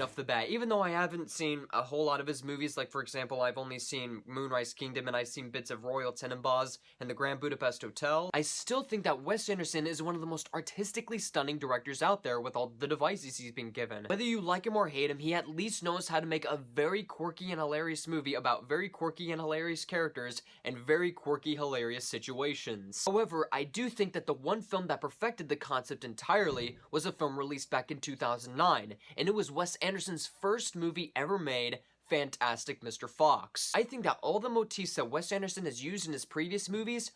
off the bat, even though I haven't seen a whole lot of his movies, like for example, I've only seen Moonrise Kingdom and I've seen bits of Royal Tenenbaums and the Grand Budapest Hotel, I still think that Wes Anderson is one of the most artistically stunning directors out there with all the devices he's been given. Whether you like him or hate him, he at least knows how to make a very quirky and hilarious movie about very quirky and hilarious characters and very quirky, hilarious situations. However, I do think that the one film that perfected the concept entirely was a film released back in 2009, and it was Wes Anderson's first movie ever made, Fantastic Mr. Fox. I think that all the motifs that Wes Anderson has used in his previous movies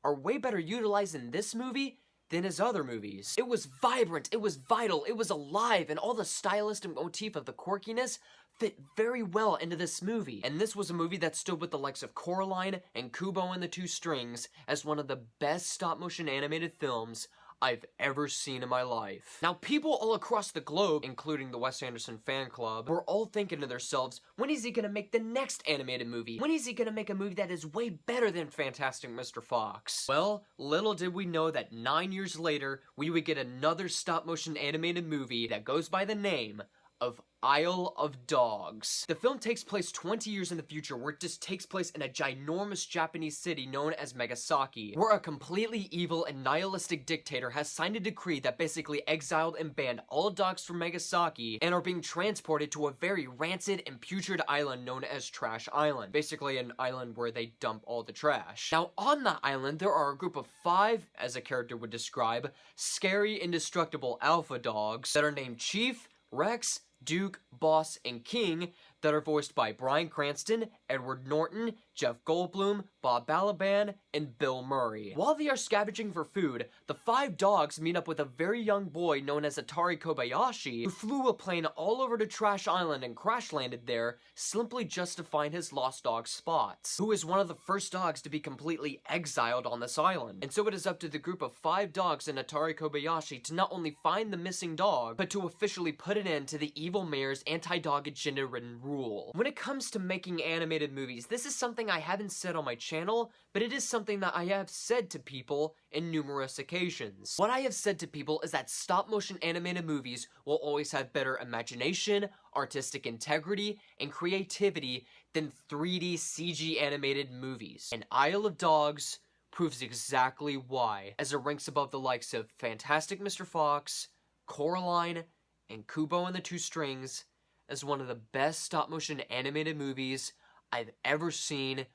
are way better utilized in this movie than his other movies. It was vibrant, it was vital, it was alive, and all the stylistic motif of the quirkiness fit very well into this movie. And this was a movie that stood with the likes of Coraline and Kubo and the Two Strings as one of the best stop-motion animated films I've ever seen in my life. Now, people all across the globe, including the Wes Anderson fan club, were all thinking to themselves, when is he gonna make the next animated movie? When is he gonna make a movie that is way better than Fantastic Mr. Fox? Well, little did we know that 9 years later, we would get another stop-motion animated movie that goes by the name of Isle of Dogs. The film takes place 20 years in the future, where it just takes place in a ginormous Japanese city known as Megasaki, where a completely evil and nihilistic dictator has signed a decree that basically exiled and banned all dogs from Megasaki and are being transported to a very rancid and putrid island known as Trash Island. Basically an island where they dump all the trash. Now, on that island, there are a group of 5, as a character would describe, scary, indestructible alpha dogs that are named Chief, Rex, Duke, Boss, and King that are voiced by Bryan Cranston, Edward Norton, Jeff Goldblum, Bob Balaban, and Bill Murray. While they are scavenging for food, the 5 dogs meet up with a very young boy known as Atari Kobayashi, who flew a plane all over to Trash Island and crash landed there simply just to find his lost dog Spots, who is one of the first dogs to be completely exiled on this island. And so it is up to the group of 5 dogs and Atari Kobayashi to not only find the missing dog, but to officially put an end to the evil mayor's anti-dog agenda-ridden rule. When it comes to making animated movies, this is something I haven't said on my channel, but it is something that I have said to people in numerous occasions. What I have said to people is that stop-motion animated movies will always have better imagination, artistic integrity, and creativity than 3D CG animated movies. And Isle of Dogs proves exactly why, as it ranks above the likes of Fantastic Mr. Fox, Coraline, and Kubo and the Two Strings as one of the best stop-motion animated movies I've ever seen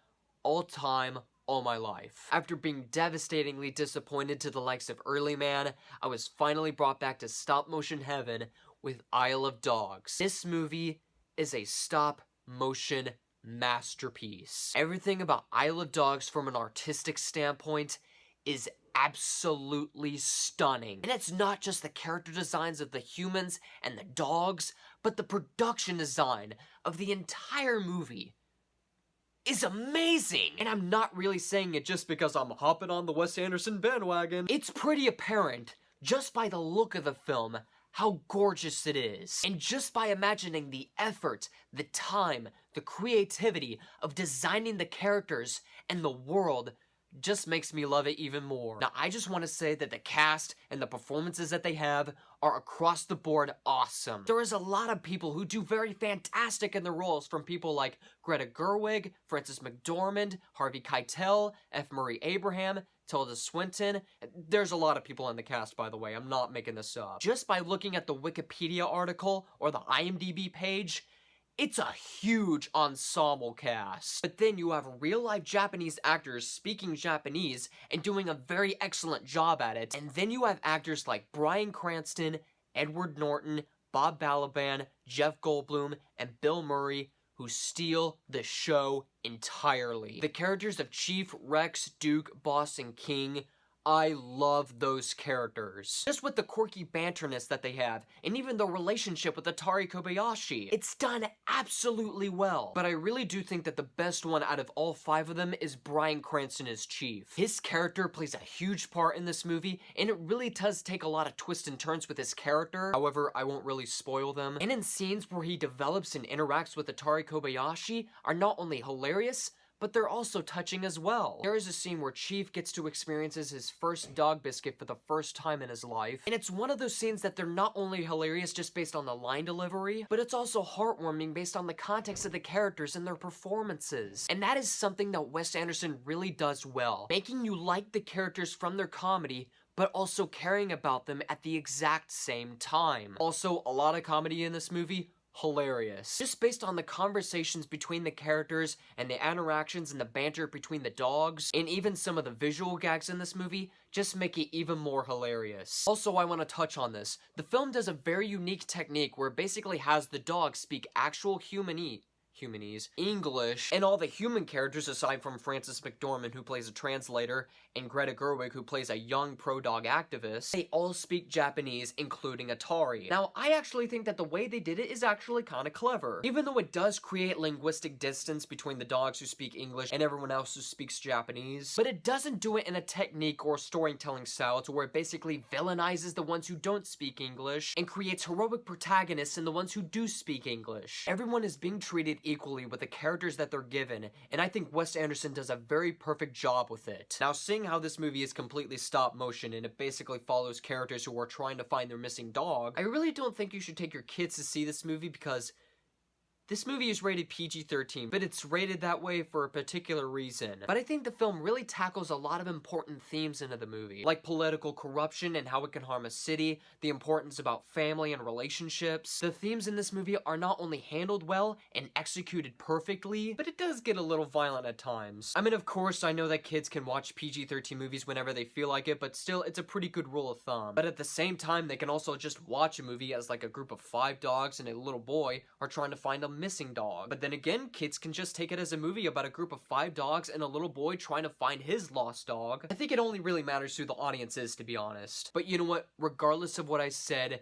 all time, all my life. After being devastatingly disappointed to the likes of Early Man, I was finally brought back to stop-motion heaven with Isle of Dogs. This movie is a stop-motion masterpiece. Everything about Isle of Dogs from an artistic standpoint is absolutely stunning. And it's not just the character designs of the humans and the dogs, but the production design of the entire movie is amazing! And I'm not really saying it just because I'm hopping on the Wes Anderson bandwagon. It's pretty apparent, just by the look of the film, how gorgeous it is. And just by imagining the effort, the time, the creativity of designing the characters and the world just makes me love it even more. Now, I just want to say that the cast and the performances that they have are across the board awesome. There is a lot of people who do very fantastic in their roles, from people like Greta Gerwig, Frances McDormand, Harvey Keitel, F. Murray Abraham, Tilda Swinton. There's a lot of people in the cast, by the way. I'm not making this up. Just by looking at the Wikipedia article or the IMDb page, it's a huge ensemble cast. But then you have real-life Japanese actors speaking Japanese and doing a very excellent job at it. And then you have actors like Bryan Cranston, Edward Norton, Bob Balaban, Jeff Goldblum, and Bill Murray, who steal the show entirely. The characters of Chief, Rex, Duke, Boss, and King, I love those characters. Just with the quirky banterness that they have, and even the relationship with Atari Kobayashi. It's done absolutely well. But I really do think that the best one out of all 5 of them is Bryan Cranston as Chief. His character plays a huge part in this movie, and it really does take a lot of twists and turns with his character. However, I won't really spoil them. And in scenes where he develops and interacts with Atari Kobayashi are not only hilarious, but they're also touching as well. There is a scene where Chief gets to experience his first dog biscuit for the first time in his life, and it's one of those scenes that they're not only hilarious just based on the line delivery, but it's also heartwarming based on the context of the characters and their performances. And that is something that Wes Anderson really does well, making you like the characters from their comedy, but also caring about them at the exact same time. Also, a lot of comedy in this movie, hilarious. Just based on the conversations between the characters and the interactions and the banter between the dogs, and even some of the visual gags in this movie, just make it even more hilarious. Also, I want to touch on this. The film does a very unique technique where it basically has the dogs speak actual humanese, English, and all the human characters aside from Frances McDormand, who plays a translator, and Greta Gerwig, who plays a young pro-dog activist, they all speak Japanese, including Atari. Now, I actually think that the way they did it is actually kind of clever. Even though it does create linguistic distance between the dogs who speak English and everyone else who speaks Japanese, but it doesn't do it in a technique or storytelling style to where it basically villainizes the ones who don't speak English and creates heroic protagonists in the ones who do speak English. Everyone is being treated equally with the characters that they're given, and I think Wes Anderson does a very perfect job with it. Now, seeing how this movie is completely stop motion and it basically follows characters who are trying to find their missing dog, I really don't think you should take your kids to see this movie because this movie is rated PG-13, but it's rated that way for a particular reason. But I think the film really tackles a lot of important themes into the movie, like political corruption and how it can harm a city, the importance about family and relationships. The themes in this movie are not only handled well and executed perfectly, but it does get a little violent at times. I mean, of course, I know that kids can watch PG-13 movies whenever they feel like it, but still, it's a pretty good rule of thumb. But at the same time, they can also just watch a movie as like a group of 5 dogs and a little boy are trying to find a missing dog. But then again, kids can just take it as a movie about a group of 5 dogs and a little boy trying to find his lost dog. I think it only really matters who the audience is, to be honest. But you know what? Regardless of what I said,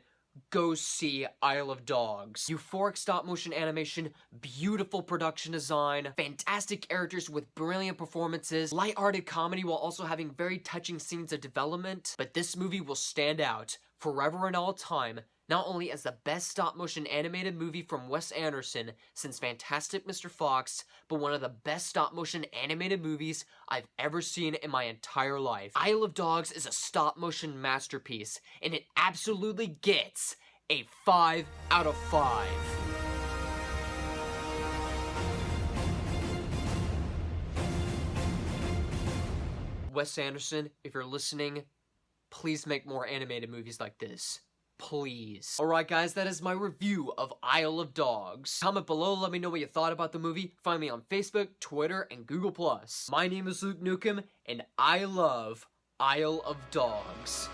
go see Isle of Dogs. Euphoric stop-motion animation, beautiful production design, fantastic characters with brilliant performances, light-hearted comedy while also having very touching scenes of development. But this movie will stand out forever and all time, not only as the best stop-motion animated movie from Wes Anderson since Fantastic Mr. Fox, but one of the best stop-motion animated movies I've ever seen in my entire life. Isle of Dogs is a stop-motion masterpiece, and it absolutely gets a 5 out of 5. Wes Anderson, if you're listening, please make more animated movies like this. Please. Alright guys, that is my review of Isle of Dogs. Comment below, let me know what you thought about the movie. Find me on Facebook, Twitter, and Google+. My name is Luke Nukem, and I love Isle of Dogs.